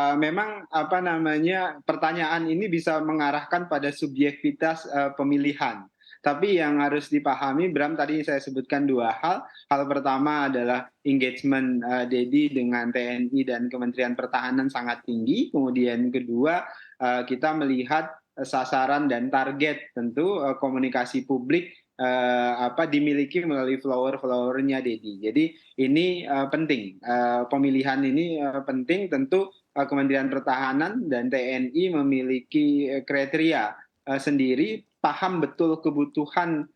Memang apa namanya, pertanyaan ini bisa mengarahkan pada subjektivitas, pemilihan. Tapi yang harus dipahami Bram, tadi saya sebutkan 2 hal. Hal pertama adalah engagement, Dedi dengan TNI dan Kementerian Pertahanan sangat tinggi. Kemudian kedua, kita melihat, sasaran dan target tentu, komunikasi publik, dimiliki melalui follower-follower-nya Dedi. Jadi ini, penting, pemilihan ini, penting tentu. Kementerian Pertahanan dan TNI memiliki kriteria sendiri, paham betul kebutuhan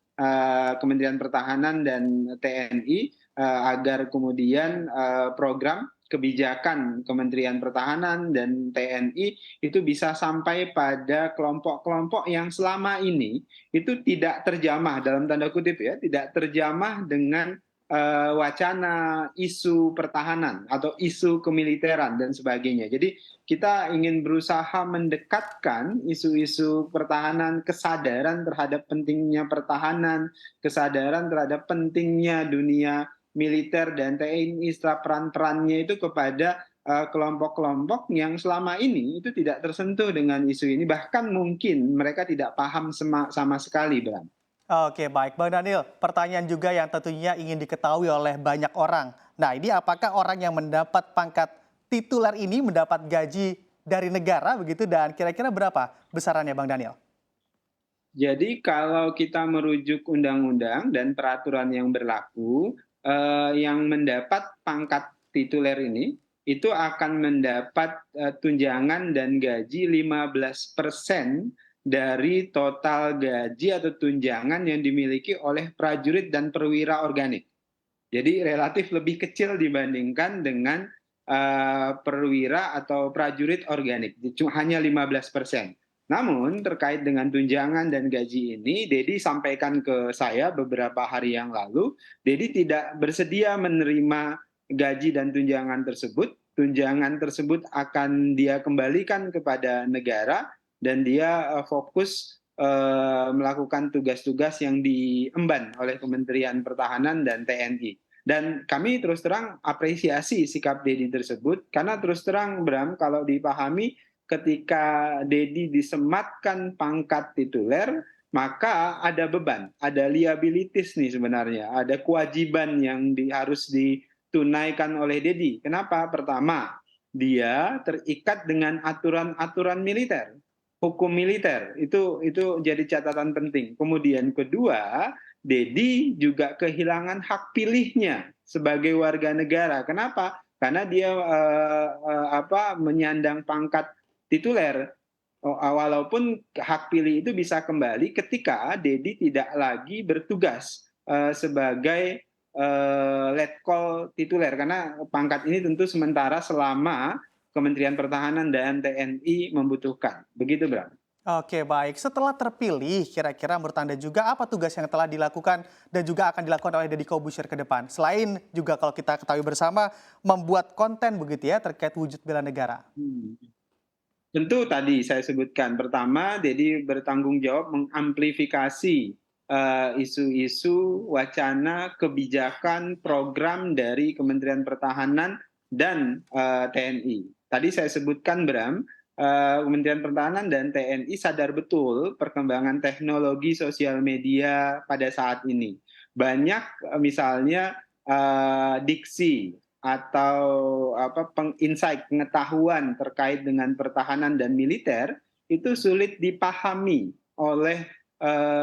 Kementerian Pertahanan dan TNI agar kemudian program kebijakan Kementerian Pertahanan dan TNI itu bisa sampai pada kelompok-kelompok yang selama ini itu tidak terjamah dalam tanda kutip ya, tidak terjamah dengan wacana isu pertahanan atau isu kemiliteran dan sebagainya. Jadi kita ingin berusaha mendekatkan isu-isu pertahanan, kesadaran terhadap pentingnya pertahanan, kesadaran terhadap pentingnya dunia militer dan TNI serta peran-perannya itu kepada kelompok-kelompok yang selama ini itu tidak tersentuh dengan isu ini, bahkan mungkin mereka tidak paham sama sekali, Bram. Oke, baik. Bang Daniel, pertanyaan juga yang tentunya ingin diketahui oleh banyak orang. Nah, ini apakah orang yang mendapat pangkat tituler ini mendapat gaji dari negara begitu dan kira-kira berapa besarannya Bang Daniel? Jadi kalau kita merujuk undang-undang dan peraturan yang berlaku, yang mendapat pangkat tituler ini, itu akan mendapat tunjangan dan gaji 15% dari total gaji atau tunjangan yang dimiliki oleh prajurit dan perwira organik. Jadi relatif lebih kecil dibandingkan dengan perwira atau prajurit organik, hanya 15%. Namun terkait dengan tunjangan dan gaji ini, Dedi sampaikan ke saya beberapa hari yang lalu, Dedi tidak bersedia menerima gaji dan tunjangan tersebut. Tunjangan tersebut akan dia kembalikan kepada negara dan dia fokus melakukan tugas-tugas yang diemban oleh Kementerian Pertahanan dan TNI. Dan kami terus terang apresiasi sikap Dedi tersebut, karena terus terang Bram, kalau dipahami ketika Dedi disematkan pangkat tituler, maka ada beban, ada liabilities nih sebenarnya, ada kewajiban yang harus ditunaikan oleh Dedi. Kenapa? Pertama, dia terikat dengan aturan-aturan militer, hukum militer, itu jadi catatan penting. Kemudian kedua, Dedi juga kehilangan hak pilihnya sebagai warga negara. Kenapa? Karena dia menyandang pangkat tituler. Walaupun hak pilih itu bisa kembali ketika Dedi tidak lagi bertugas sebagai letkol tituler, karena pangkat ini tentu sementara selama Kementerian Pertahanan dan TNI membutuhkan. Begitu, Bram. Oke, baik. Setelah terpilih, kira-kira menurut Anda juga apa tugas yang telah dilakukan dan juga akan dilakukan oleh Deddy Corbuzier ke depan? Selain juga kalau kita ketahui bersama, membuat konten begitu ya terkait wujud bela negara. Tentu tadi saya sebutkan, pertama Dedi bertanggung jawab mengamplifikasi isu-isu, wacana, kebijakan, program dari Kementerian Pertahanan dan TNI. Tadi saya sebutkan Bram, Kementerian Pertahanan dan TNI sadar betul perkembangan teknologi sosial media pada saat ini. Banyak misalnya diksi atau insight pengetahuan terkait dengan pertahanan dan militer itu sulit dipahami oleh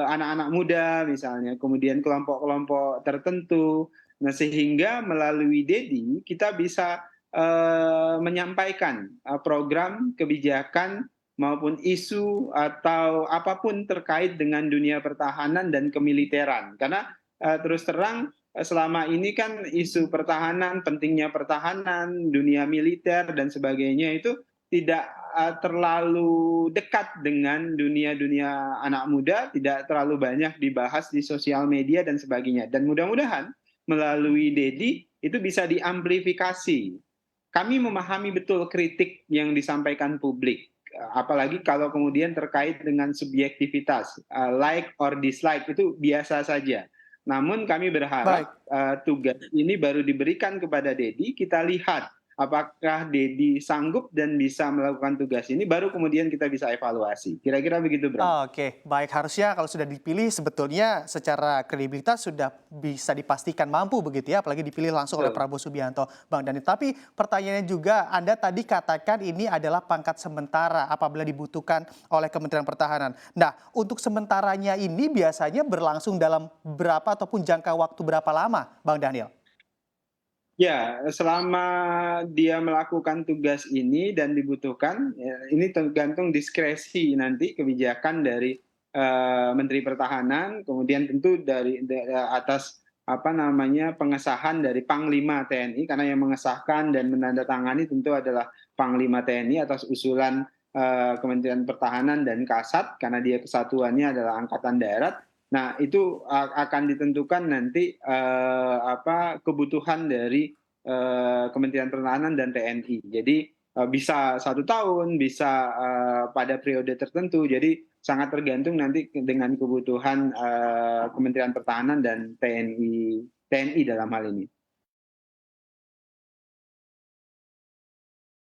anak-anak muda misalnya, kemudian kelompok-kelompok tertentu. Nah, sehingga melalui Dedi kita bisa menyampaikan program kebijakan maupun isu atau apapun terkait dengan dunia pertahanan dan kemiliteran. Karena terus terang selama ini kan isu pertahanan, pentingnya pertahanan, dunia militer dan sebagainya itu tidak terlalu dekat dengan dunia-dunia anak muda, tidak terlalu banyak dibahas di sosial media dan sebagainya. Dan mudah-mudahan melalui Dedi itu bisa diamplifikasi. Kami memahami betul kritik yang disampaikan publik, apalagi kalau kemudian terkait dengan subjektivitas, like or dislike itu biasa saja. Namun kami Baik. berharap tugas ini baru diberikan kepada Dedi, kita lihat apakah Dedi sanggup dan bisa melakukan tugas ini, baru kemudian kita bisa evaluasi. Kira-kira begitu, Bram. Oke, baik, harusnya kalau sudah dipilih sebetulnya secara kredibilitas sudah bisa dipastikan mampu begitu ya, apalagi dipilih langsung oleh Betul. Prabowo Subianto, Bang Dani. Tapi pertanyaannya juga, Anda tadi katakan ini adalah pangkat sementara apabila dibutuhkan oleh Kementerian Pertahanan. Nah, untuk sementaranya ini biasanya berlangsung dalam berapa ataupun jangka waktu berapa lama, Bang Daniel? Ya, selama dia melakukan tugas ini dan dibutuhkan, ya, ini tergantung diskresi nanti kebijakan dari Menteri Pertahanan, kemudian tentu atas apa namanya pengesahan dari Panglima TNI, karena yang mengesahkan dan menandatangani tentu adalah Panglima TNI atas usulan Kementerian Pertahanan dan Kasat, karena dia kesatuannya adalah Angkatan Darat. Nah, itu akan ditentukan nanti apa kebutuhan dari Kementerian Pertahanan dan TNI. Jadi bisa 1 tahun, bisa pada periode tertentu. Jadi sangat tergantung nanti dengan kebutuhan Kementerian Pertahanan dan TNI dalam hal ini.